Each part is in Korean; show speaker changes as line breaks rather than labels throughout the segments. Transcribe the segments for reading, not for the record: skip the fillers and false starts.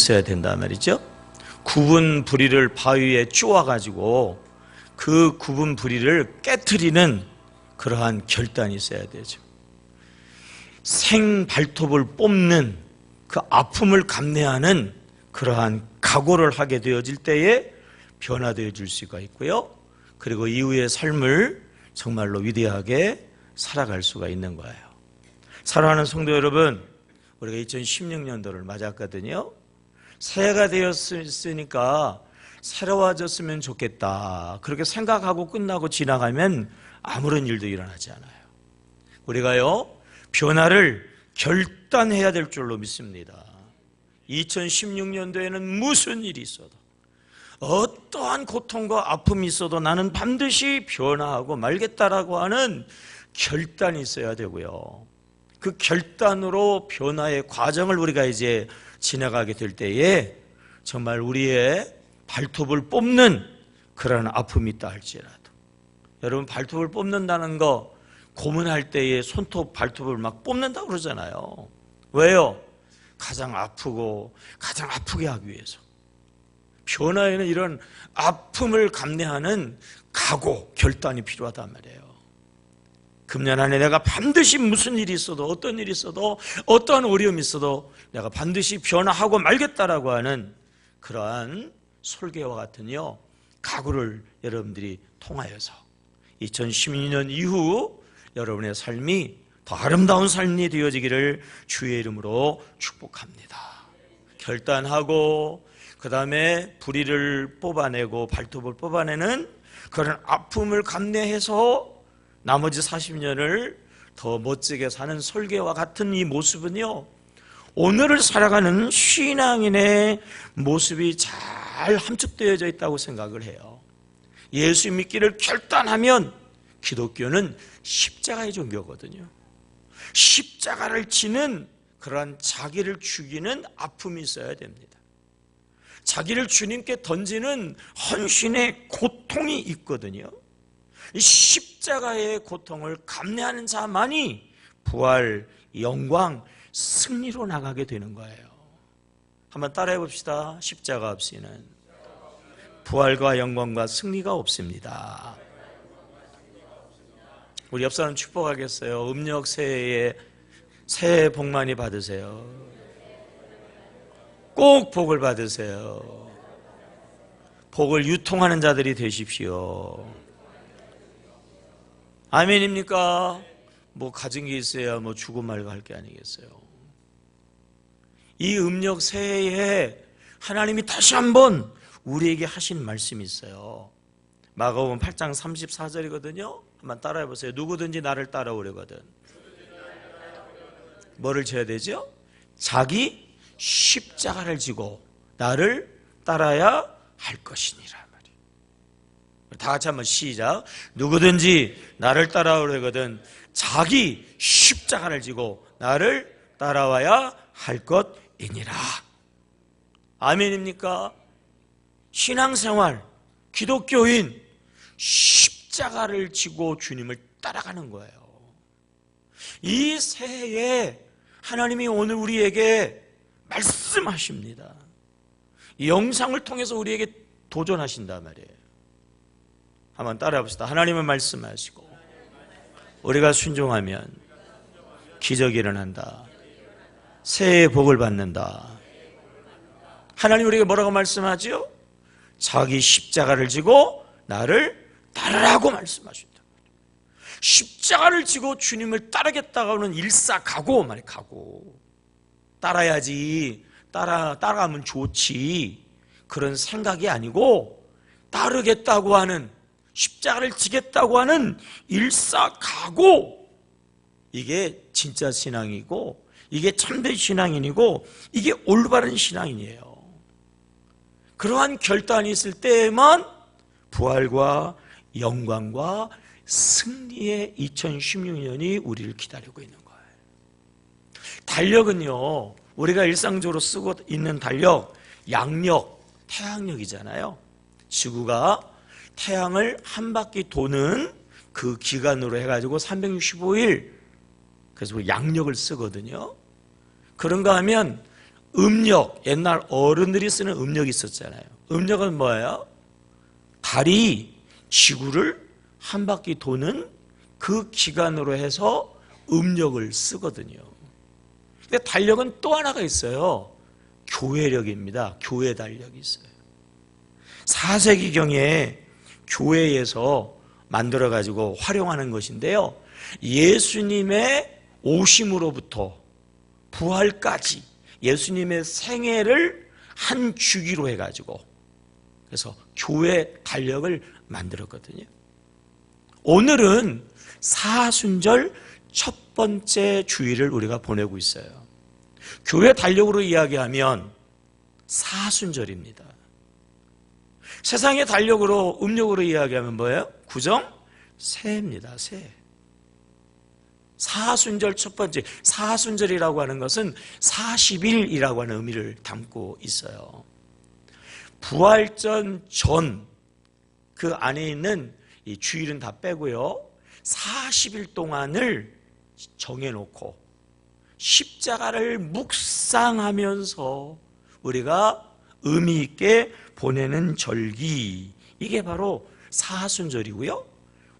있어야 된단 말이죠. 굽은 부리를 바위에 쪼아가지고 그 굽은 부리를 깨트리는 그러한 결단이 있어야 되죠. 생 발톱을 뽑는 그 아픔을 감내하는 그러한 각오를 하게 되어질 때에 변화되어질 수가 있고요. 그리고 이후의 삶을 정말로 위대하게 살아갈 수가 있는 거예요. 사랑하는 성도 여러분, 우리가 2016년도를 맞았거든요. 새해가 되었으니까 새로워졌으면 좋겠다, 그렇게 생각하고 끝나고 지나가면 아무런 일도 일어나지 않아요. 우리가요, 변화를 결단해야 될 줄로 믿습니다. 2016년도에는 무슨 일이 있어도, 어떠한 고통과 아픔이 있어도 나는 반드시 변화하고 말겠다라고 하는 결단이 있어야 되고요. 그 결단으로 변화의 과정을 우리가 이제 지나가게 될 때에 정말 우리의 발톱을 뽑는 그런 아픔이 있다 할지라도, 여러분 발톱을 뽑는다는 거 고문할 때에 손톱 발톱을 막 뽑는다고 그러잖아요. 왜요? 가장 아프고 가장 아프게 하기 위해서. 변화에는 이런 아픔을 감내하는 각오, 결단이 필요하단 말이에요. 금년 안에 내가 반드시 무슨 일이 있어도, 어떤 일이 있어도, 어떠한 어려움이 있어도 내가 반드시 변화하고 말겠다라고 하는 그러한 설계와 같은요, 각오를 여러분들이 통하여서 2016년 이후 여러분의 삶이 더 아름다운 삶이 되어지기를 주의 이름으로 축복합니다. 결단하고 그 다음에 부리를 뽑아내고 발톱을 뽑아내는 그런 아픔을 감내해서 나머지 40년을 더 멋지게 사는 설계와 같은 이 모습은요, 오늘을 살아가는 신앙인의 모습이 잘 함축되어져 있다고 생각을 해요. 예수 믿기를 결단하면 기독교는 십자가의 종교거든요. 십자가를 지는 그러한 자기를 죽이는 아픔이 있어야 됩니다. 자기를 주님께 던지는 헌신의 고통이 있거든요. 이 십자가의 고통을 감내하는 자만이 부활, 영광, 승리로 나가게 되는 거예요. 한번 따라해 봅시다. 십자가 없이는 부활과 영광과 승리가 없습니다. 우리 옆 사람 축복하겠어요. 음력 새해에 새해 복 많이 받으세요. 꼭 복을 받으세요. 복을 유통하는 자들이 되십시오. 아멘입니까? 뭐 가진 게 있어야 뭐 주고 말고 할 게 아니겠어요. 이 음력 새해에 하나님이 다시 한번 우리에게 하신 말씀이 있어요. 마가복음 8장 34절이거든요. 한번 따라해 보세요. 누구든지 나를 따라오려거든. 뭐를 져야 되죠? 자기 십자가를 지고 나를 따라야 할 것이니라 말이에요. 다 같이 한번 시작. 누구든지 나를 따라오려거든 자기 십자가를 지고 나를 따라와야 할 것이니라. 아멘입니까? 신앙생활, 기독교인, 십자가를 지고 주님을 따라가는 거예요. 이 새해에 하나님이 오늘 우리에게 말씀하십니다. 이 영상을 통해서 우리에게 도전하신단 말이에요. 한번 따라해 봅시다. 하나님은 말씀하시고 우리가 순종하면 기적이 일어난다. 새해의 복을 받는다. 하나님 우리에게 뭐라고 말씀하지요? 자기 십자가를 지고 나를 따르라고 말씀하신다. 십자가를 지고 주님을 따르겠다고 하는 일사각오 말이에요. 각오. 따라야지, 따라가면 좋지, 그런 생각이 아니고 따르겠다고 하는, 십자가를 지겠다고 하는 일사각오. 이게 진짜 신앙이고, 이게 참된 신앙인이고, 이게 올바른 신앙인이에요. 그러한 결단이 있을 때에만 부활과 영광과 승리의 2016년이 우리를 기다리고 있는 거예요. 달력은요, 우리가 일상적으로 쓰고 있는 달력, 양력, 태양력이잖아요. 지구가 태양을 한 바퀴 도는 그 기간으로 해가지고 365일, 그래서 양력을 쓰거든요. 그런가 하면 음력, 옛날 어른들이 쓰는 음력이 있었잖아요. 음력은 뭐예요? 달이 지구를 한 바퀴 도는 그 기간으로 해서 음력을 쓰거든요. 근데 달력은 또 하나가 있어요. 교회력입니다. 교회 달력이 있어요. 4세기경에 교회에서 만들어가지고 활용하는 것인데요. 예수님의 오심으로부터 부활까지 예수님의 생애를 한 주기로 해가지고 그래서 교회 달력을 만들었거든요. 오늘은 사순절 첫 번째 주일을 우리가 보내고 있어요. 교회 달력으로 이야기하면 사순절입니다. 세상의 달력으로 음력으로 이야기하면 뭐예요? 구정 새입니다. 새. 사순절 첫 번째, 사순절이라고 하는 것은 40일이라고 하는 의미를 담고 있어요. 부활전 전 그 안에 있는 이 주일은 다 빼고요. 40일 동안을 정해놓고 십자가를 묵상하면서 우리가 의미 있게 보내는 절기, 이게 바로 사순절이고요.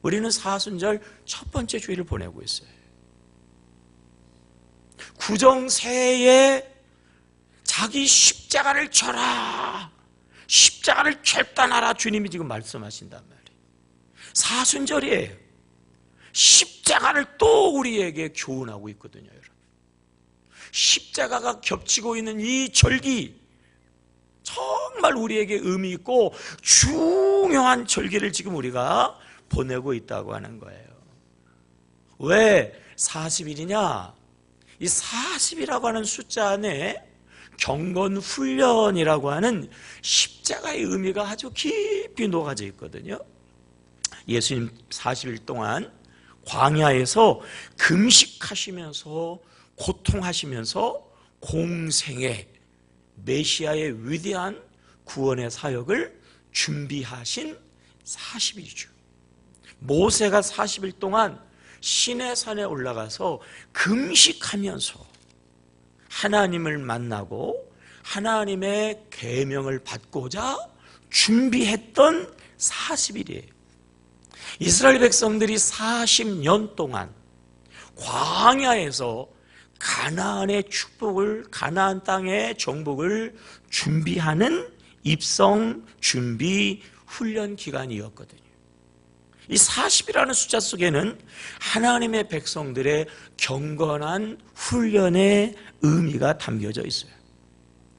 우리는 사순절 첫 번째 주일을 보내고 있어요. 구정새에 자기 십자가를 져라, 십자가를 결단하라, 주님이 지금 말씀하신단 말이에요. 사순절이에요. 십자가를 또 우리에게 교훈하고 있거든요, 여러분. 십자가가 겹치고 있는 이 절기, 정말 우리에게 의미 있고 중요한 절기를 지금 우리가 보내고 있다고 하는 거예요. 왜 40일이냐? 이 40이라고 하는 숫자 안에 경건훈련이라고 하는 십자가의 의미가 아주 깊이 녹아져 있거든요. 예수님 40일 동안 광야에서 금식하시면서 고통하시면서 공생의 메시아의 위대한 구원의 사역을 준비하신 40일이죠. 모세가 40일 동안 시내산에 올라가서 금식하면서 하나님을 만나고 하나님의 계명을 받고자 준비했던 40일이에요. 이스라엘 백성들이 40년 동안 광야에서 가나안의 축복을, 가나안 땅의 정복을 준비하는 입성 준비 훈련 기간이었거든요. 이 40이라는 숫자 속에는 하나님의 백성들의 경건한 훈련의 의미가 담겨져 있어요.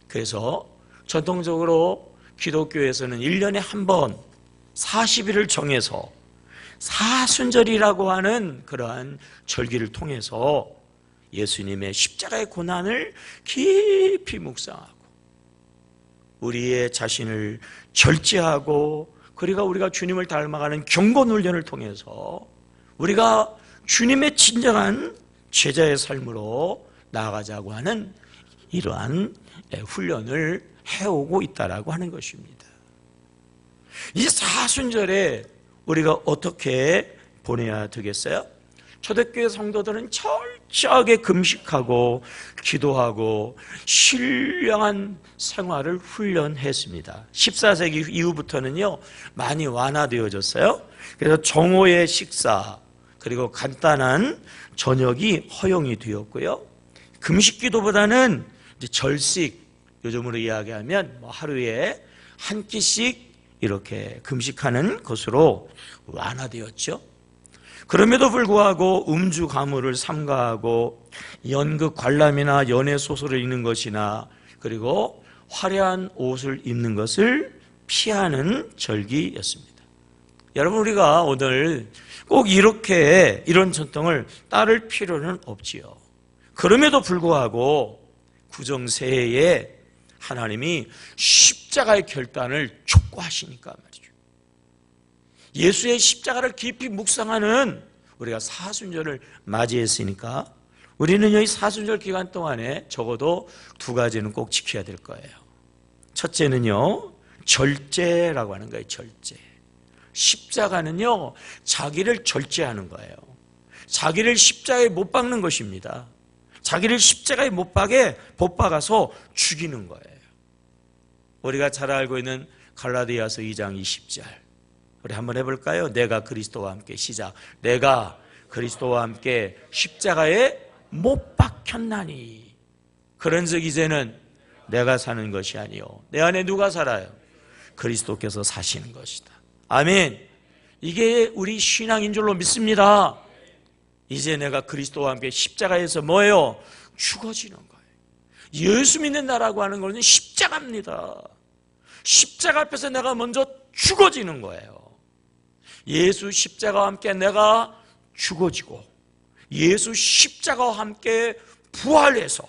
그래서 전통적으로 기독교에서는 1년에 한 번 40일을 정해서 사순절이라고 하는 그러한 절기를 통해서 예수님의 십자가의 고난을 깊이 묵상하고 우리의 자신을 절제하고 그리고 우리가 주님을 닮아가는 경건훈련을 통해서 우리가 주님의 진정한 제자의 삶으로 나아가자고 하는 이러한 훈련을 해오고 있다라고 하는 것입니다. 이 사순절에 우리가 어떻게 보내야 되겠어요? 초대교회 성도들은 철저하게 금식하고 기도하고 신령한 생활을 훈련했습니다. 14세기 이후부터는요 많이 완화되어졌어요. 그래서 정오의 식사 그리고 간단한 저녁이 허용이 되었고요. 금식 기도보다는 이제 절식, 요즘으로 이야기하면 하루에 한 끼씩 이렇게 금식하는 것으로 완화되었죠. 그럼에도 불구하고 음주 가무를 삼가하고 연극 관람이나 연애 소설을 읽는 것이나 그리고 화려한 옷을 입는 것을 피하는 절기였습니다. 여러분, 우리가 오늘 꼭 이렇게 이런 전통을 따를 필요는 없지요. 그럼에도 불구하고 구정새해에 하나님이 십자가의 결단을 촉구하시니까 말이죠. 예수의 십자가를 깊이 묵상하는 우리가 사순절을 맞이했으니까 우리는 이 사순절 기간 동안에 적어도 두 가지는 꼭 지켜야 될 거예요. 첫째는요, 절제라고 하는 거예요. 절제. 십자가는요, 자기를 절제하는 거예요. 자기를 십자가에 못 박는 것입니다. 자기를 십자가에 못 박아서 죽이는 거예요. 우리가 잘 알고 있는 갈라디아서 2장 20절. 우리 한번 해볼까요? 내가 그리스도와 함께 시작. 내가 그리스도와 함께 십자가에 못 박혔나니. 그런즉 이제는 내가 사는 것이 아니요 내 안에 누가 살아요? 그리스도께서 사시는 것이다. 아멘. 이게 우리 신앙인 줄로 믿습니다. 이제 내가 그리스도와 함께 십자가에서 뭐예요? 죽어지는 거예요. 예수 믿는다라고 하는 것은 십자가입니다. 십자가 앞에서 내가 먼저 죽어지는 거예요. 예수 십자가와 함께 내가 죽어지고 예수 십자가와 함께 부활해서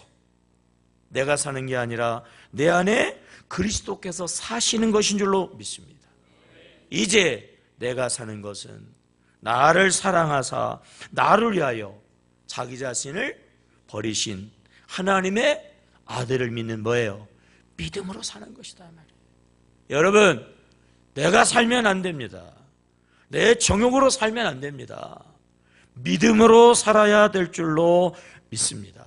내가 사는 게 아니라 내 안에 그리스도께서 사시는 것인 줄로 믿습니다. 이제 내가 사는 것은 나를 사랑하사 나를 위하여 자기 자신을 버리신 하나님의 아들을 믿는 뭐예요? 믿음으로 사는 것이다 말이에요. 여러분, 내가 살면 안 됩니다. 내 정욕으로 살면 안 됩니다. 믿음으로 살아야 될 줄로 믿습니다.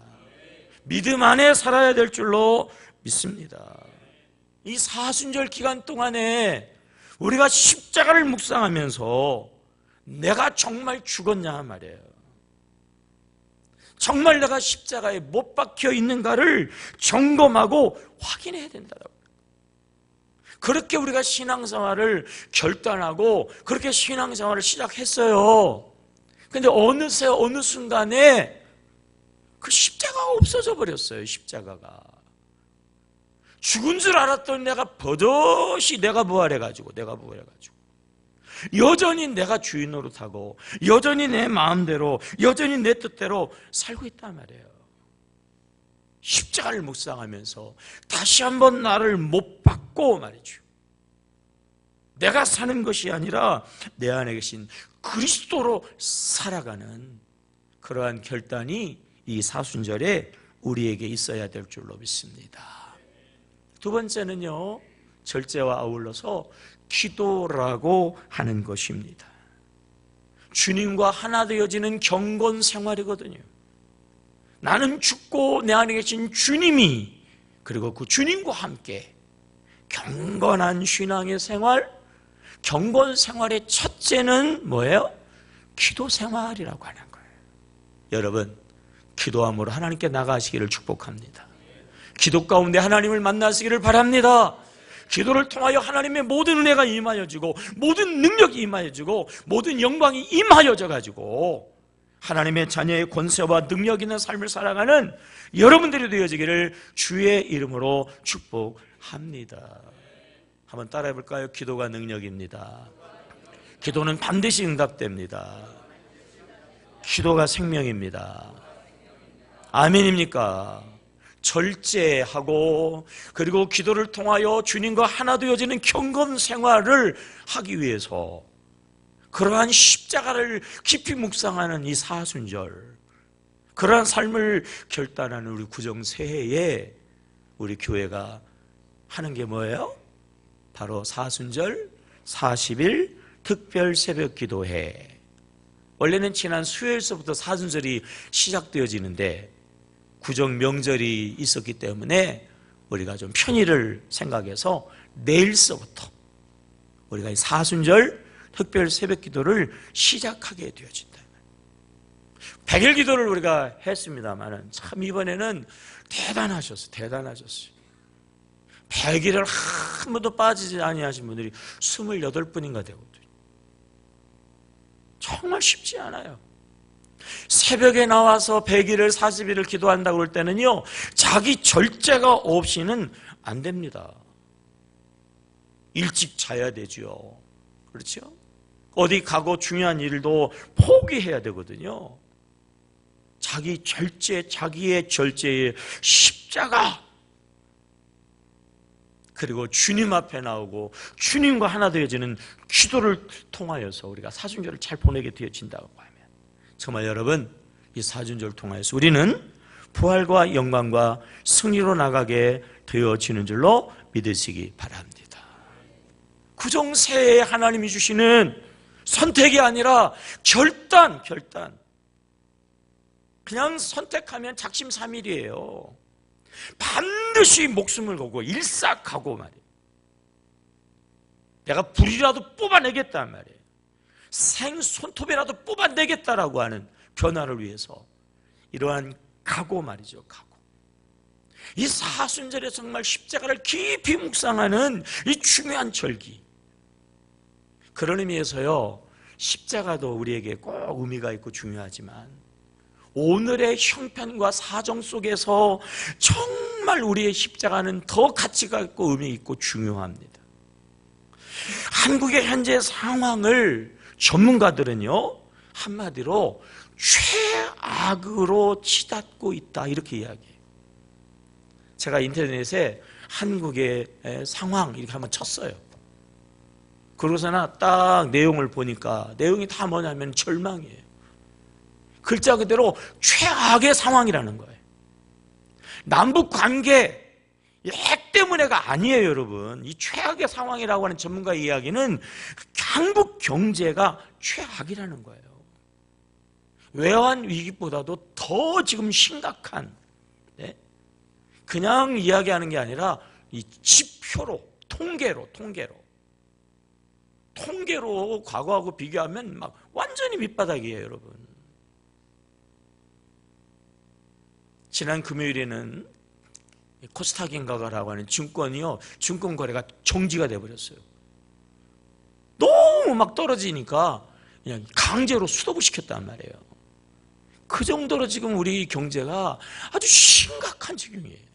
믿음 안에 살아야 될 줄로 믿습니다. 이 사순절 기간 동안에 우리가 십자가를 묵상하면서 내가 정말 죽었냐 말이에요. 정말 내가 십자가에 못 박혀 있는가를 점검하고 확인해야 된다고. 그렇게 우리가 신앙생활을 결단하고 그렇게 신앙생활을 시작했어요. 근데 어느새 어느 순간에 그 십자가가 없어져 버렸어요. 십자가가. 죽은 줄 알았던 내가 버젓이 내가 부활해가지고 여전히 내가 주인 노릇하고 여전히 내 마음대로 여전히 내 뜻대로 살고 있단 말이에요. 십자가를 묵상하면서 다시 한번 나를 못 박고 말이죠. 내가 사는 것이 아니라 내 안에 계신 그리스도로 살아가는 그러한 결단이 이 사순절에 우리에게 있어야 될 줄로 믿습니다. 두 번째는요, 절제와 아울러서 기도라고 하는 것입니다. 주님과 하나 되어지는 경건 생활이거든요. 나는 죽고 내 안에 계신 주님이 그리고 그 주님과 함께 경건한 신앙의 생활, 경건 생활의 첫째는 뭐예요? 기도 생활이라고 하는 거예요. 여러분, 기도함으로 하나님께 나가시기를 축복합니다. 기도 가운데 하나님을 만나시기를 바랍니다. 기도를 통하여 하나님의 모든 은혜가 임하여지고 모든 능력이 임하여지고 모든 영광이 임하여져 가지고 하나님의 자녀의 권세와 능력 있는 삶을 살아가는 여러분들이 되어지기를 주의 이름으로 축복합니다. 한번 따라해 볼까요? 기도가 능력입니다. 기도는 반드시 응답됩니다. 기도가 생명입니다. 아멘입니까? 절제하고 그리고 기도를 통하여 주님과 하나 되어지는 경건 생활을 하기 위해서 그러한 십자가를 깊이 묵상하는 이 사순절, 그러한 삶을 결단하는 우리 구정새해에 우리 교회가 하는 게 뭐예요? 바로 사순절 40일 특별 새벽 기도회. 원래는 지난 수요일서부터 사순절이 시작되어지는데 구정 명절이 있었기 때문에 우리가 좀 편의를 생각해서 내일서부터 우리가 이 사순절 특별 새벽 기도를 시작하게 되어진다. 100일 기도를 우리가 했습니다만 참 이번에는 대단하셨어요. 100일을 한 번도 빠지지 아니하신 분들이 28분인가 되거든요. 정말 쉽지 않아요. 새벽에 나와서 100일을 40일을 기도한다고 그럴 때는요, 자기 절제가 없이는 안 됩니다. 일찍 자야 되죠. 그렇죠? 어디 가고 중요한 일도 포기해야 되거든요. 자기 절제, 자기의 절제의 십자가, 그리고 주님 앞에 나오고 주님과 하나 되어지는 기도를 통하여서 우리가 사순절을 잘 보내게 되어진다고 하면 정말 여러분, 이 사순절을 통하여서 우리는 부활과 영광과 승리로 나가게 되어지는 줄로 믿으시기 바랍니다. 구정새해에 하나님이 주시는 선택이 아니라 결단. 그냥 선택하면 작심삼일이에요. 반드시 목숨을 걸고 일삭하고 말이에요. 내가 불이라도 뽑아내겠단 말이에요. 생손톱이라도 뽑아내겠다라고 하는 변화를 위해서 이러한 각오 말이죠. 각오. 이 사순절에 정말 십자가를 깊이 묵상하는 이 중요한 절기. 그런 의미에서요, 십자가도 우리에게 꼭 의미가 있고 중요하지만 오늘의 형편과 사정 속에서 정말 우리의 십자가는 더 가치가 있고 의미 있고 중요합니다. 한국의 현재 상황을 전문가들은요, 한마디로 최악으로 치닫고 있다 이렇게 이야기해요. 제가 인터넷에 한국의 상황 이렇게 한번 쳤어요. 그러고서나 딱 내용을 보니까 내용이 다 뭐냐면 절망이에요. 글자 그대로 최악의 상황이라는 거예요. 남북 관계 핵 때문에가 아니에요, 여러분. 이 최악의 상황이라고 하는 전문가의 이야기는 한국 경제가 최악이라는 거예요. 외환 위기보다도 더 지금 심각한, 그냥 이야기하는 게 아니라 이 지표로, 통계로 과거하고 비교하면 막 완전히 밑바닥이에요, 여러분. 지난 금요일에는 코스닥인가라고 하는 증권이요, 증권 거래가 정지가 돼버렸어요. 너무 막 떨어지니까 그냥 강제로 스톱을 시켰단 말이에요. 그 정도로 지금 우리 경제가 아주 심각한 지경이에요.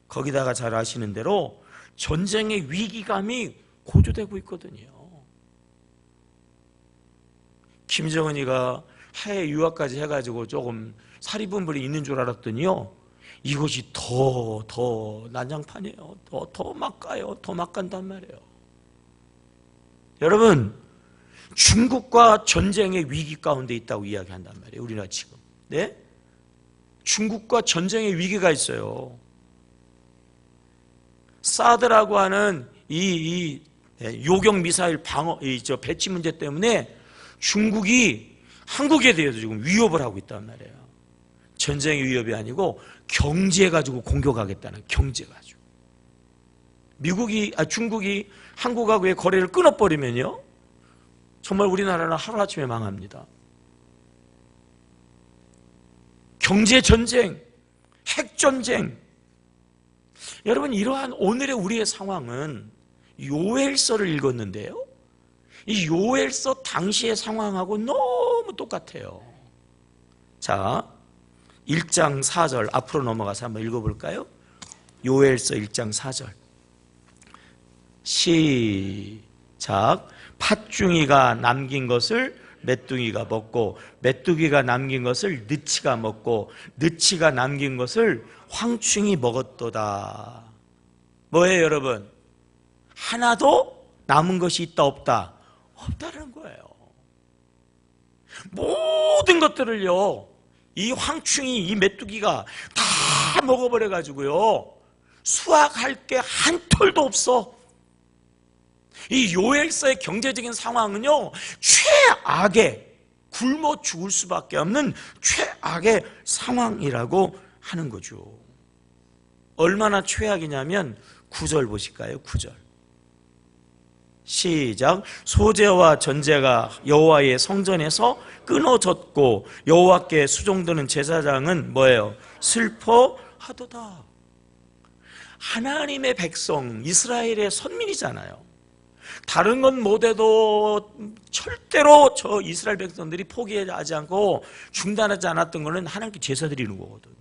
거기다가 잘 아시는 대로 전쟁의 위기감이 고조되고 있거든요. 김정은이가 해외 유학까지 해가지고 조금 사리분별이 있는 줄 알았더니요, 이것이 더 난장판이에요. 더 막 가요. 더 막 간단 말이에요. 여러분, 중국과 전쟁의 위기 가운데 있다고 이야기한단 말이에요. 우리나라 지금. 네? 중국과 전쟁의 위기가 있어요. 사드라고 하는 이 요격 미사일 방어, 배치 문제 때문에 중국이 한국에 대해서 지금 위협을 하고 있단 말이에요. 전쟁의 위협이 아니고 경제 가지고 공격하겠다는, 경제 가지고. 중국이 한국하고의 거래를 끊어버리면요, 정말 우리나라는 하루아침에 망합니다. 경제전쟁, 핵전쟁. 여러분, 이러한 오늘의 우리의 상황은 요엘서를 읽었는데요, 이 요엘서 당시의 상황하고 너무 똑같아요. 자, 1장 4절 앞으로 넘어가서 한번 읽어볼까요? 요엘서 1장 4절 시작. 팥중이가 남긴 것을 메뚜기가 먹고, 메뚜기가 남긴 것을 느치가 먹고, 느치가 남긴 것을 황충이 먹었도다. 뭐예요, 여러분? 하나도 남은 것이 있다 없다? 없다는 거예요. 모든 것들을요, 이 황충이, 이 메뚜기가 다 먹어버려가지고요, 수확할 게 한 톨도 없어. 이 요엘서의 경제적인 상황은요, 최악의, 굶어 죽을 수밖에 없는 최악의 상황이라고 하는 거죠. 얼마나 최악이냐면 9절 보실까요? 9절 시작. 소재와 전제가 여호와의 성전에서 끊어졌고 여호와께 수종드는 제사장은 뭐예요? 슬퍼하도다. 하나님의 백성, 이스라엘의 선민이잖아요. 다른 건 못해도 절대로 저 이스라엘 백성들이 포기하지 않고 중단하지 않았던 거는 하나님께 제사 드리는 거거든.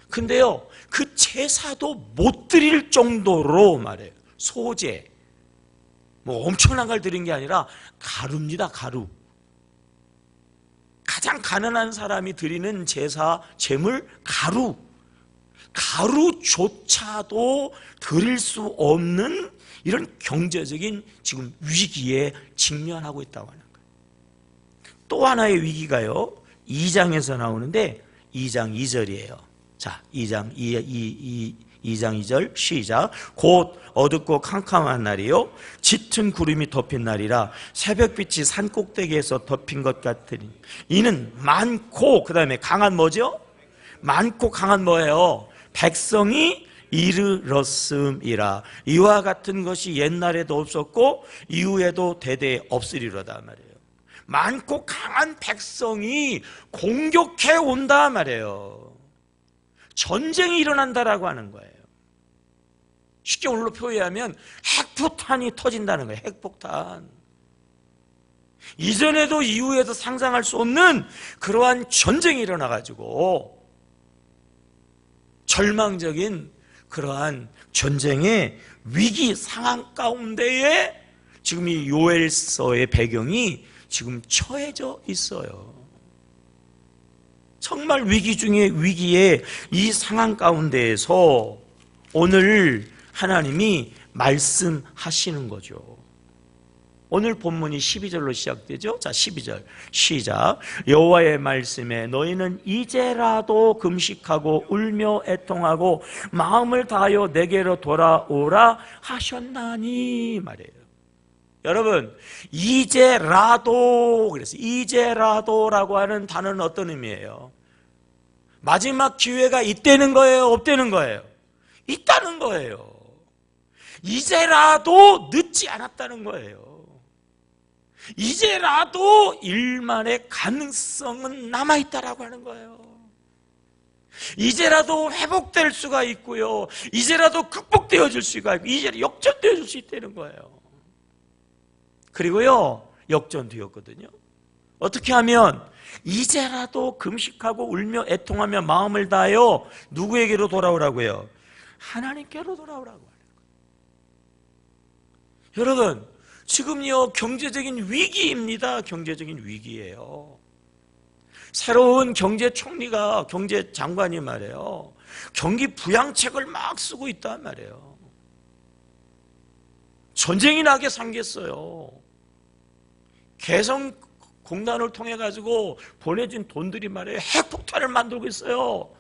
근데요, 그 제사도 못 드릴 정도로 말해요. 소재, 뭐 엄청난 걸 드린 게 아니라 가루입니다. 가루. 가장 가난한 사람이 드리는 제사, 제물, 가루. 가루조차도 드릴 수 없는 이런 경제적인 지금 위기에 직면하고 있다고 하는 거예요. 또 하나의 위기가요, 2장에서 나오는데 2장 2절이에요. 자, 2장 2장 2절 시작. 곧 어둡고 캄캄한 날이요 짙은 구름이 덮인 날이라 새벽빛이 산꼭대기에서 덮인 것 같으니 이는 많고 그 다음에 강한 뭐죠? 많고 강한 뭐예요? 백성이 이르렀음이라. 이와 같은 것이 옛날에도 없었고 이후에도 대대 없으리로다 말이에요. 많고 강한 백성이 공격해 온다 말이에요. 전쟁이 일어난다라고 하는 거예요. 쉽게 오늘로 표현하면 핵폭탄이 터진다는 거예요. 핵폭탄. 이전에도 이후에도 상상할 수 없는 그러한 전쟁이 일어나가지고 절망적인 그러한 전쟁의 위기 상황 가운데에 지금 이 요엘서의 배경이 지금 처해져 있어요. 정말 위기 중에 위기의 이 상황 가운데에서 오늘 하나님이 말씀하시는 거죠. 오늘 본문이 12절로 시작되죠. 자, 12절 시작. 여호와의 말씀에 너희는 이제라도 금식하고 울며 애통하고 마음을 다하여 내게로 돌아오라 하셨나니 말이에요. 여러분, 이제라도, 그래서 이제라도라고 하는 단어는 어떤 의미예요? 마지막 기회가 있다는 거예요? 없다는 거예요? 있다는 거예요. 이제라도 늦지 않았다는 거예요. 이제라도 일만의 가능성은 남아있다라고 하는 거예요. 이제라도 회복될 수가 있고요, 이제라도 극복되어질 수가 있고, 이제 역전되어질 수 있다는 거예요. 그리고요, 역전되었거든요. 어떻게 하면? 이제라도 금식하고 울며 애통하며 마음을 다하여 누구에게로 돌아오라고요? 하나님께로 돌아오라고 하는 거예요. 여러분, 지금요 경제적인 위기입니다. 경제적인 위기예요. 새로운 경제총리가, 경제장관이 말이에요, 경기 부양책을 막 쓰고 있단 말이에요. 전쟁이 나게 생겼어요. 개성공단을 통해 가지고 보내진 돈들이 말이에요, 핵폭탄을 만들고 있어요.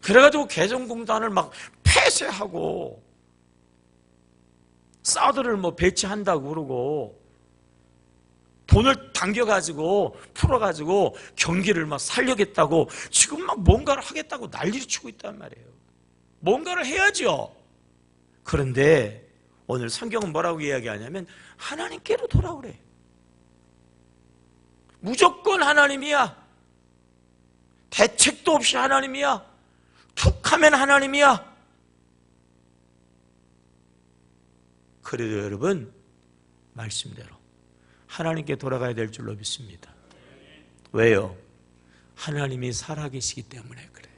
그래가지고 개성공단을 막 폐쇄하고 사드를 뭐 배치한다고 그러고 돈을 당겨가지고 풀어가지고 경기를 막 살려겠다고 지금 막 뭔가를 하겠다고 난리를 치고 있단 말이에요. 뭔가를 해야죠. 그런데 오늘 성경은 뭐라고 이야기하냐면 하나님께로 돌아오래. 무조건 하나님이야. 대책도 없이 하나님이야. 툭 하면 하나님이야. 그래도 여러분, 말씀대로 하나님께 돌아가야 될 줄로 믿습니다. 왜요? 하나님이 살아계시기 때문에 그래요.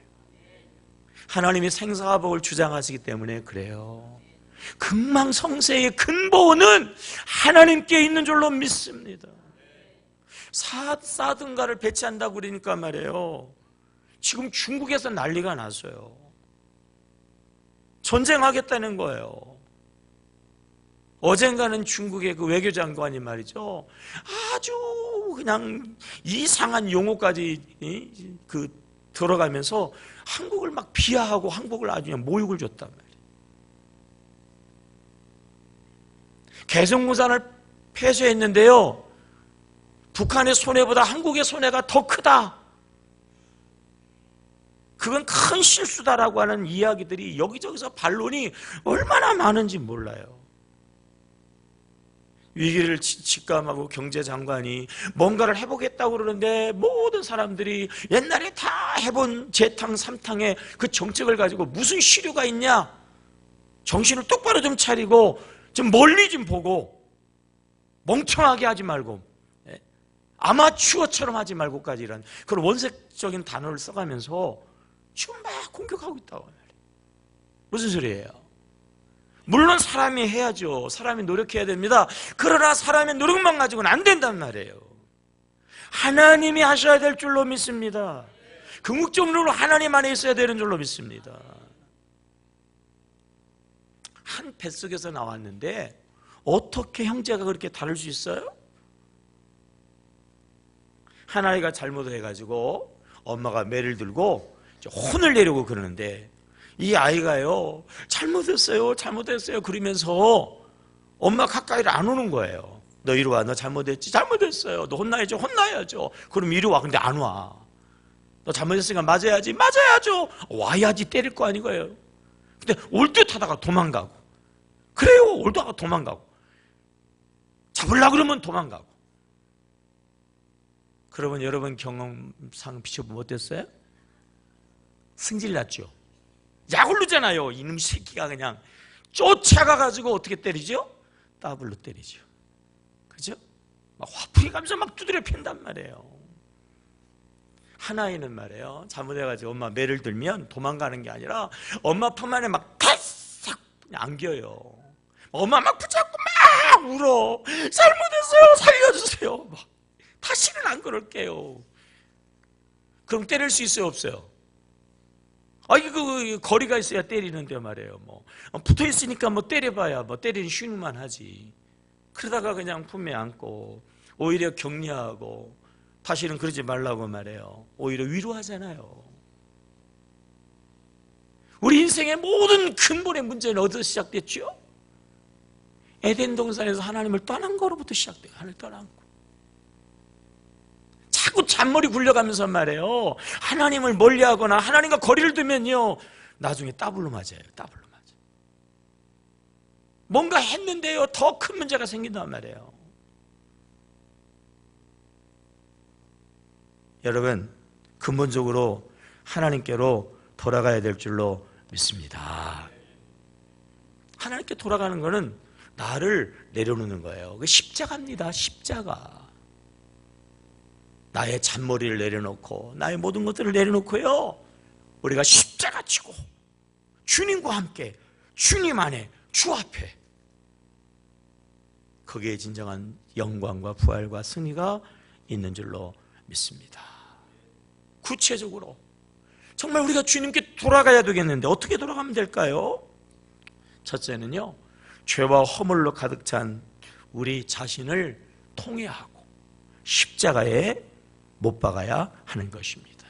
하나님이 생사화복을 주장하시기 때문에 그래요. 금망성쇠의 근본은 하나님께 있는 줄로 믿습니다. 사든가를 배치한다고 그러니까 말이에요, 지금 중국에서 난리가 났어요. 전쟁하겠다는 거예요. 어젠가는 중국의 그 외교장관이 말이죠, 아주 그냥 이상한 용어까지 들어가면서 한국을 막 비하하고 한국을 아주 그냥 모욕을 줬단 말이에요. 개성공단을 폐쇄했는데요, 북한의 손해보다 한국의 손해가 더 크다, 그건 큰 실수다라고 하는 이야기들이 여기저기서 반론이 얼마나 많은지 몰라요. 위기를 직감하고 경제장관이 뭔가를 해보겠다고 그러는데 모든 사람들이 옛날에 다 해본 재탕 삼탕의 그 정책을 가지고 무슨 실효가 있냐, 정신을 똑바로 좀 차리고 좀 멀리 좀 보고 멍청하게 하지 말고 아마추어처럼 하지 말고까지 이런 그런 원색적인 단어를 써가면서 지금 막 공격하고 있다고 말이에요. 무슨 소리예요? 물론 사람이 해야죠. 사람이 노력해야 됩니다. 그러나 사람의 노력만 가지고는 안 된단 말이에요. 하나님이 하셔야 될 줄로 믿습니다. 궁극적으로 하나님 안에 있어야 되는 줄로 믿습니다. 한 뱃속에서 나왔는데 어떻게 형제가 그렇게 다를 수 있어요? 한 아이가 잘못을 해가지고 엄마가 매를 들고 혼을 내려고 그러는데 이 아이가요, 잘못했어요 그러면서 엄마 가까이를 안 오는 거예요. 너 이리 와, 너 잘못했지? 잘못했어요. 너 혼나야죠? 혼나야죠. 그럼 이리 와. 근데 안 와. 너 잘못했으니까 맞아야지? 맞아야죠. 와야지 때릴 거 아니고요. 근데 올 듯 하다가 도망가고, 그래요, 올 듯 하다가 도망가고, 잡으려고 그러면 도망가고. 그러면 여러분 경험상 비춰보면 어땠어요? 승질났죠. 약올르잖아요. 이놈 새끼가 그냥 쫓아가가지고 어떻게 때리죠? 따블로 때리죠. 그죠? 막 화풀이 가면서 막 두드려 팬단 말이에요. 하나이는 말이에요, 잘못해가지고 엄마 매를 들면 도망가는 게 아니라 엄마 품 안에 막 탈싹 안겨요. 엄마 막 붙잡고 막 울어. 잘못했어요, 살려주세요. 막 다시는 안 그럴게요. 그럼 때릴 수 있어요, 없어요? 이거 거리가 있어야 때리는데 말이에요. 뭐 붙어 있으니까 뭐 때려봐야 뭐 때리는 쉬운만 하지. 그러다가 그냥 품에 안고 오히려 격려하고 다시는 그러지 말라고 말해요. 오히려 위로하잖아요. 우리 인생의 모든 근본의 문제는 어디서 시작됐죠? 에덴 동산에서 하나님을 떠난 거로부터 시작돼요. 하나님을 떠난 거. 자꾸 잔머리 굴려가면서 말해요, 하나님을 멀리하거나 하나님과 거리를 두면요, 나중에 따블로 맞아요. 따블로 맞아요. 뭔가 했는데요, 더 큰 문제가 생긴단 말이에요. 여러분, 근본적으로 하나님께로 돌아가야 될 줄로 믿습니다. 하나님께 돌아가는 것은 나를 내려놓는 거예요. 십자가입니다. 십자가. 나의 잔머리를 내려놓고 나의 모든 것들을 내려놓고요, 우리가 십자가 지고 주님과 함께 주님 안에 주 앞에, 거기에 진정한 영광과 부활과 승리가 있는 줄로 믿습니다. 구체적으로 정말 우리가 주님께 돌아가야 되겠는데 어떻게 돌아가면 될까요? 첫째는요, 죄와 허물로 가득 찬 우리 자신을 통회하고 십자가에 못 박아야 하는 것입니다.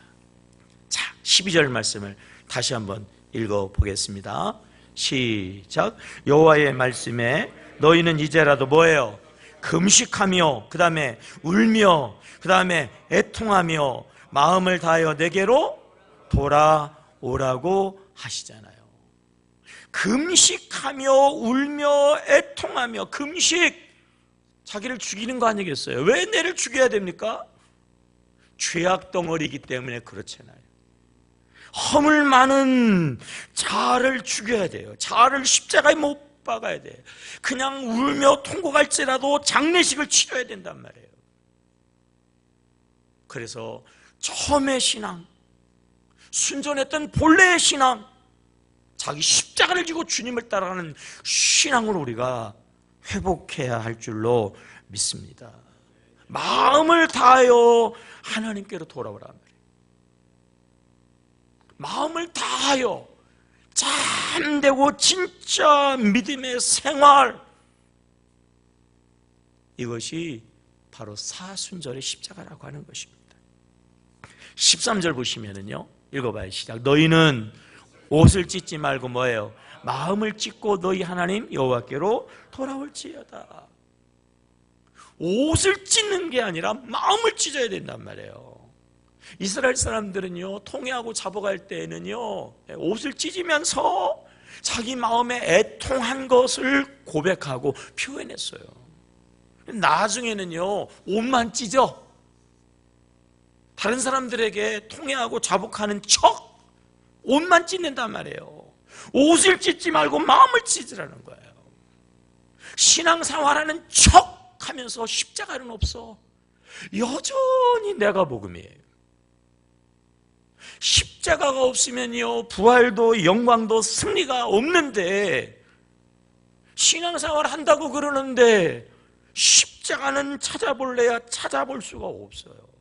자, 12절 말씀을 다시 한번 읽어보겠습니다. 시작. 여호와의 말씀에 너희는 이제라도 뭐예요? 금식하며, 그 다음에 울며, 그 다음에 애통하며 마음을 다하여 내게로 돌아오라고 하시잖아요. 금식하며 울며 애통하며. 금식, 자기를 죽이는 거 아니겠어요? 왜 내를 죽여야 됩니까? 죄악 덩어리이기 때문에 그렇잖아요. 허물 많은 자아를 죽여야 돼요. 자아를 십자가에 못 박아야 돼요. 그냥 울며 통곡할지라도 장례식을 치러야 된단 말이에요. 그래서 처음의 신앙, 순전했던 본래의 신앙, 자기 십자가를 지고 주님을 따라가는 신앙으로 우리가 회복해야 할 줄로 믿습니다. 마음을 다하여 하나님께로 돌아오라 말이에요. 마음을 다하여 참되고 진짜 믿음의 생활, 이것이 바로 사순절의 십자가라고 하는 것입니다. 13절 보시면은요, 읽어봐요. 시작. 너희는 옷을 찢지 말고 뭐예요? 마음을 찢고 너희 하나님 여호와께로 돌아올지어다. 옷을 찢는 게 아니라 마음을 찢어야 된단 말이에요. 이스라엘 사람들은요, 통회하고 잡아갈 때에는요, 옷을 찢으면서 자기 마음에 애통한 것을 고백하고 표현했어요. 나중에는요, 옷만 찢어. 다른 사람들에게 통회하고 자복하는 척 옷만 찢는단 말이에요. 옷을 찢지 말고 마음을 찢으라는 거예요. 신앙생활하는 척 하면서 십자가는 없어. 여전히 내가 복음이에요. 십자가가 없으면요, 부활도 영광도 승리가 없는데, 신앙생활 한다고 그러는데 십자가는 찾아볼래야 찾아볼 수가 없어요.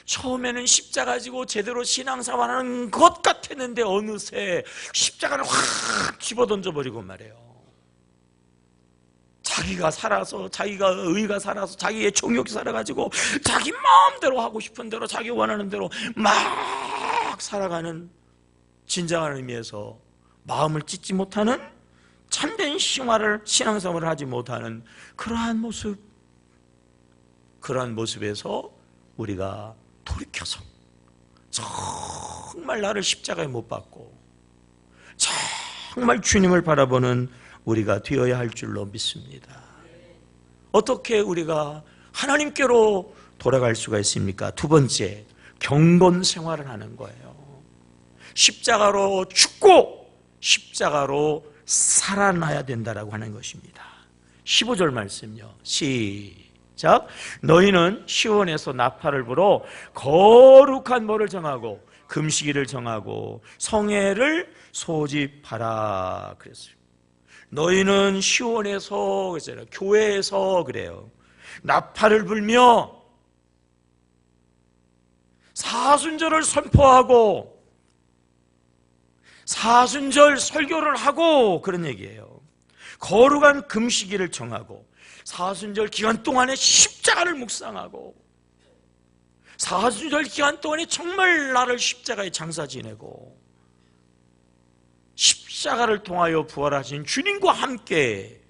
처음에는 십자가 지고 제대로 신앙생활하는 것 같았는데 어느새 십자가를 확 집어던져버리고 말이에요. 자기가 살아서, 자기가 의가 살아서, 자기의 정욕이 살아가지고 자기 마음대로 하고 싶은 대로, 자기 원하는 대로 막 살아가는 진정한 의미에서 마음을 찢지 못하는 참된 신앙생활을 하지 못하는 그러한 모습에서 우리가 돌이켜서 정말 나를 십자가에 못 박고 정말 주님을 바라보는 우리가 되어야 할 줄로 믿습니다. 어떻게 우리가 하나님께로 돌아갈 수가 있습니까? 두 번째, 경건 생활을 하는 거예요. 십자가로 죽고 십자가로 살아나야 된다라고 하는 것입니다. 15절 말씀요. 시작. 너희는 시온에서 나팔을 불어 거룩한 뭐를 정하고 금식일을 정하고 성회를 소집하라 그랬어요. 너희는 시온에서 그랬잖아요. 교회에서 그래요. 나팔을 불며 사순절을 선포하고 사순절 설교를 하고 그런 얘기예요. 거룩한 금식일을 정하고 사순절 기간 동안에 십자가를 묵상하고 사순절 기간 동안에 정말 나를 십자가에 장사 지내고 십자가를 통하여 부활하신 주님과 함께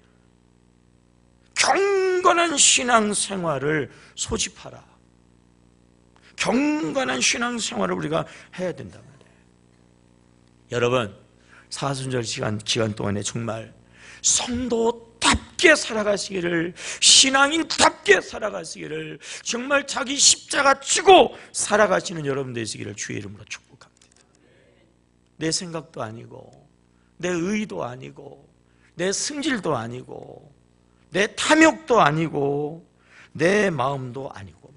경건한 신앙생활을 소집하라. 경건한 신앙생활을 우리가 해야 된단 말이에요. 여러분, 사순절 기간 동안에 정말 성도답게 살아가시기를, 신앙인답게 살아가시기를, 정말 자기 십자가 지고 살아가시는 여러분 되시기를 주의 이름으로 축복합니다. 내 생각도 아니고 내 의도 아니고 내 승질도 아니고 내 탐욕도 아니고 내 마음도 아니고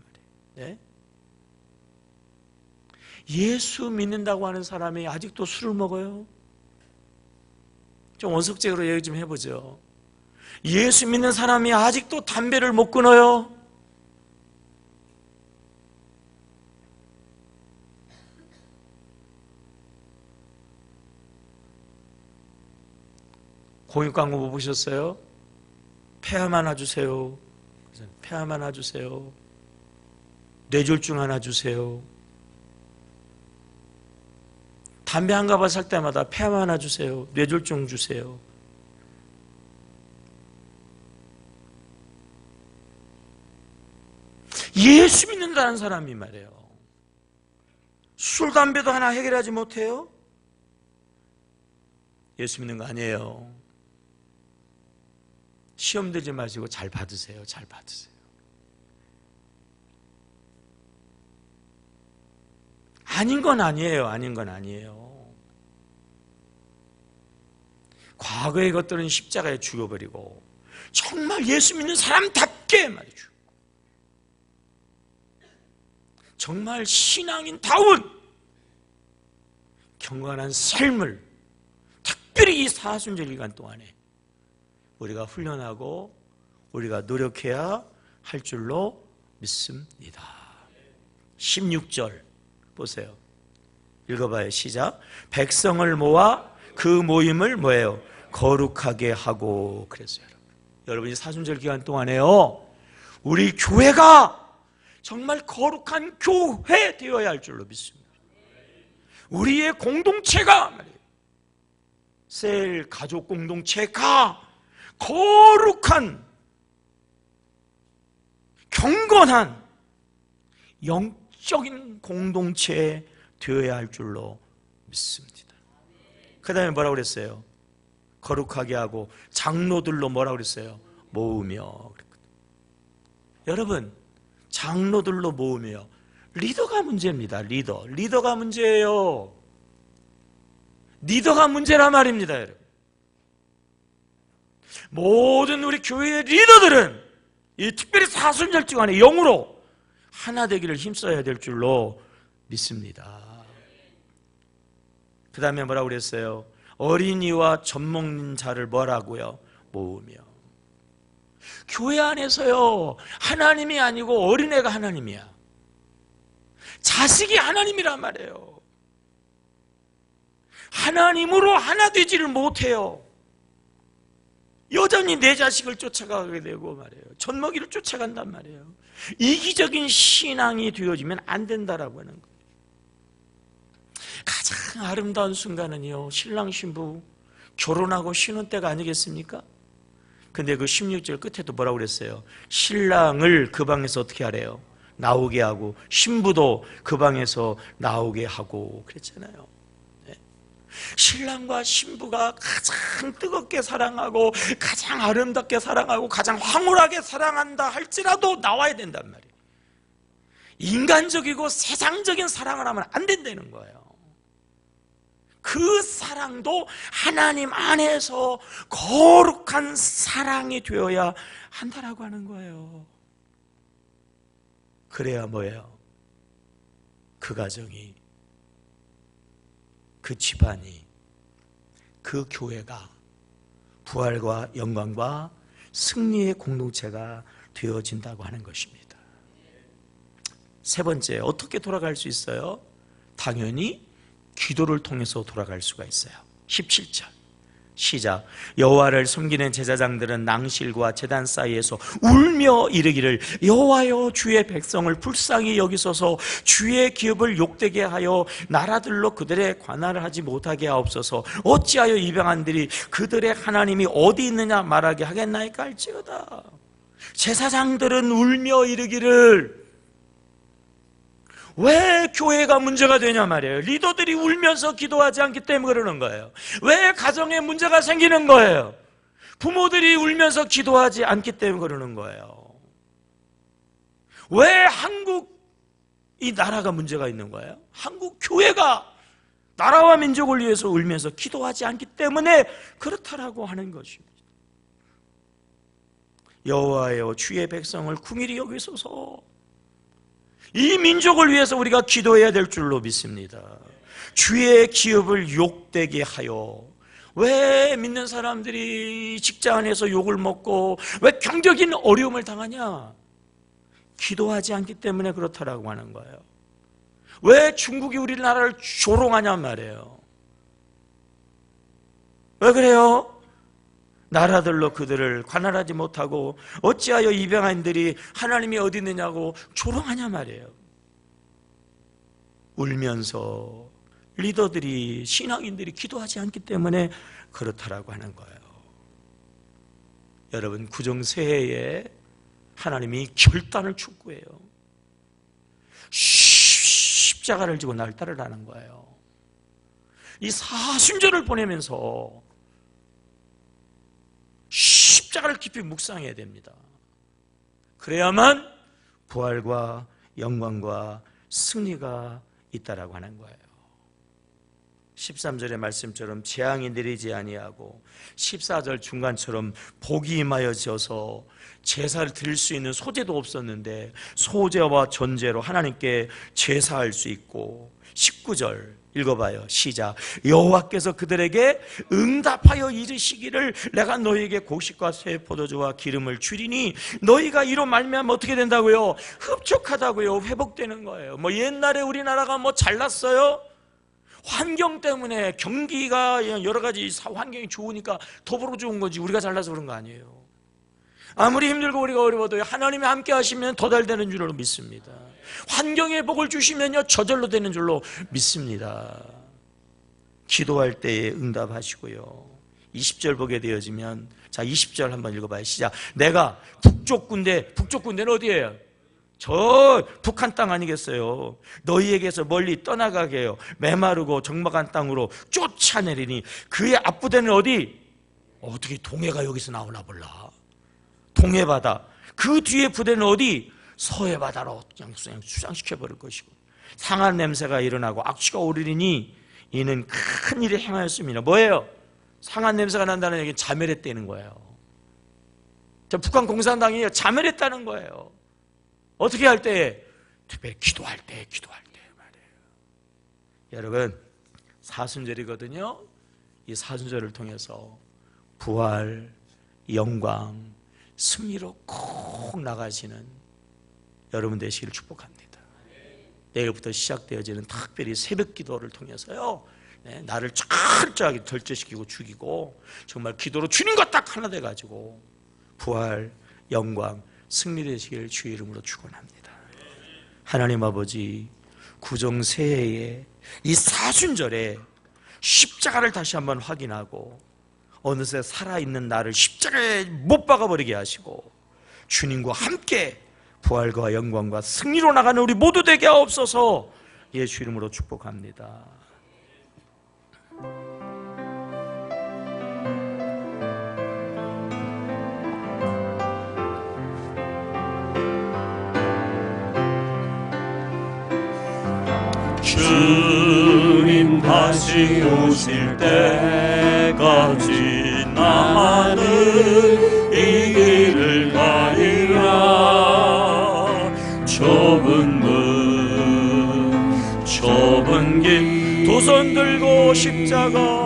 네? 예수 믿는다고 하는 사람이 아직도 술을 먹어요? 좀 원석적으로 얘기 좀 해보죠. 예수 믿는 사람이 아직도 담배를 못 끊어요? 공익 광고 못 보셨어요? 폐암 하나 주세요. 폐암 하나 주세요. 뇌졸중 하나 주세요. 담배 한 가발 살 때마다 폐암 하나 주세요. 뇌졸중 주세요. 예수 믿는다는 사람이 말이에요. 술, 담배도 하나 해결하지 못해요? 예수 믿는 거 아니에요. 시험 들지 마시고 잘 받으세요. 잘 받으세요. 아닌 건 아니에요. 아닌 건 아니에요. 과거의 것들은 십자가에 죽여버리고 정말 예수 믿는 사람답게 말이죠. 정말 신앙인다운 경건한 삶을 특별히 이 사순절 기간 동안에 우리가 훈련하고 우리가 노력해야 할 줄로 믿습니다. 16절 보세요. 읽어봐요. 시작. 백성을 모아 그 모임을 뭐예요? 거룩하게 하고 그랬어요. 여러분, 이 사순절 기간 동안에요, 우리 교회가 정말 거룩한 교회 되어야 할 줄로 믿습니다. 우리의 공동체가 말이에요, 셀 가족 공동체가 거룩한 경건한 영적인 공동체 되어야 할 줄로 믿습니다. 그 다음에 뭐라고 그랬어요? 거룩하게 하고 장로들로 뭐라고 그랬어요? 모으며. 여러분, 장로들로 모으며, 리더가 문제입니다. 리더가 문제예요. 리더가 문제란 말입니다. 여러분, 모든 우리 교회의 리더들은 이 특별히 사순절 기간에 영으로 하나 되기를 힘써야 될 줄로 믿습니다. 그 다음에 뭐라고 그랬어요? 어린이와 젖 먹는 자를 뭐라고요? 모으며. 교회 안에서요, 하나님이 아니고 어린애가 하나님이야. 자식이 하나님이란 말이에요. 하나님으로 하나 되지를 못해요. 여전히 내 자식을 쫓아가게 되고 말이에요. 젖먹이를 쫓아간단 말이에요. 이기적인 신앙이 되어지면 안 된다라고 하는 거예요. 가장 아름다운 순간은요, 신랑 신부 결혼하고 쉬는 때가 아니겠습니까? 근데 그 16절 끝에도 뭐라고 그랬어요? 신랑을 그 방에서 어떻게 하래요? 나오게 하고 신부도 그 방에서 나오게 하고 그랬잖아요. 네. 신랑과 신부가 가장 뜨겁게 사랑하고 가장 아름답게 사랑하고 가장 황홀하게 사랑한다 할지라도 나와야 된단 말이에요. 인간적이고 세상적인 사랑을 하면 안 된다는 거예요. 그 사랑도 하나님 안에서 거룩한 사랑이 되어야 한다라고 하는 거예요. 그래야 뭐예요? 그 가정이, 그 집안이, 그 교회가 부활과 영광과 승리의 공동체가 되어진다고 하는 것입니다. 세 번째, 어떻게 돌아갈 수 있어요? 당연히 기도를 통해서 돌아갈 수가 있어요. 17절 시작. 여호와를 섬기는 제사장들은 낭실과 제단 사이에서 울며 이르기를 여호와여 주의 백성을 불쌍히 여기소서 주의 기업을 욕되게 하여 나라들로 그들의 관할을 하지 못하게 하옵소서 어찌하여 이방인들이 그들의 하나님이 어디 있느냐 말하게 하겠나이까 할지어다. 제사장들은 울며 이르기를, 왜 교회가 문제가 되냐 말이에요. 리더들이 울면서 기도하지 않기 때문에 그러는 거예요. 왜 가정에 문제가 생기는 거예요? 부모들이 울면서 기도하지 않기 때문에 그러는 거예요. 왜 한국 이 나라가 문제가 있는 거예요? 한국 교회가 나라와 민족을 위해서 울면서 기도하지 않기 때문에 그렇다라고 하는 것입니다. 여호와여 주의 백성을 긍휼히 여기소서. 이 민족을 위해서 우리가 기도해야 될 줄로 믿습니다. 주의 기업을 욕되게 하여. 왜 믿는 사람들이 직장 안에서 욕을 먹고 왜 경적인 어려움을 당하냐? 기도하지 않기 때문에 그렇다라고 하는 거예요. 왜 중국이 우리나라를 조롱하냐 말이에요. 왜 그래요? 나라들로 그들을 관할하지 못하고 어찌하여 이방인들이 하나님이 어디 있느냐고 조롱하냐 말이에요. 울면서 리더들이, 신앙인들이 기도하지 않기 때문에 그렇다라고 하는 거예요. 여러분, 구정새해에 하나님이 결단을 촉구해요. 십자가를 지고 날 따르라는 거예요. 이 사순절을 보내면서 십자가를 깊이 묵상해야 됩니다. 그래야만 부활과 영광과 승리가 있다라고 하는 거예요. 13절의 말씀처럼 재앙이 내리지 아니하고 14절 중간처럼 복이 임하여져서 제사를 드릴 수 있는 소재도 없었는데 소제와 전제로 하나님께 제사할 수 있고, 19절 읽어봐요. 시작. 여호와께서 그들에게 응답하여 이르시기를 내가 너희에게 곡식과 새 포도주와 기름을 주리니 너희가 이로 말미암아 어떻게 된다고요? 흡족하다고요. 회복되는 거예요. 뭐 옛날에 우리나라가 뭐 잘났어요? 환경 때문에, 경기가 여러 가지 환경이 좋으니까 더불어 좋은 거지 우리가 잘나서 그런 거 아니에요. 아무리 힘들고 우리가 어려워도 하나님이 함께 하시면 더 잘 되는 줄로 믿습니다. 환경에 복을 주시면요 저절로 되는 줄로 믿습니다. 기도할 때에 응답하시고요. 20절 보게 되어지면, 자 20절 한번 읽어봐요. 시작. 내가 북쪽 군대는 어디예요? 저 북한 땅 아니겠어요? 너희에게서 멀리 떠나가게 해요. 메마르고 적막한 땅으로 쫓아내리니 그의 앞부대는 어디? 어떻게 동해가 여기서 나오나 몰라. 동해바다. 그 뒤에 부대는 어디? 서해바다로 그냥 수장시켜버릴 것이고, 상한 냄새가 일어나고 악취가 오르리니 이는 큰 일을 행하였습니다. 뭐예요? 상한 냄새가 난다는 얘기는 자멸했다는 거예요. 저 북한 공산당이 자멸했다는 거예요. 어떻게 할 때? 특별히 기도할 때 말이에요. 여러분, 사순절이거든요. 이 사순절을 통해서 부활, 영광, 승리로 콕 나가시는 여러분 되시기를 축복합니다. 내일부터 시작되어지는 특별히 새벽 기도를 통해서요, 나를 철저하게 절제시키고 죽이고 정말 기도로 주님과 딱 하나 돼가지고 부활, 영광, 승리 되시길 주의 이름으로 축원합니다. 하나님 아버지, 구정새해에 이 사순절에 십자가를 다시 한번 확인하고 어느새 살아있는 나를 십자가에 못 박아버리게 하시고 주님과 함께 부활과 영광과 승리로 나가는 우리 모두 되게 하옵소서. 예수 이름으로 축복합니다.
주님 다시 오실 때까지 나는 이 길을 가리라. 좁은 문 좁은 길
두 손 들고 십자가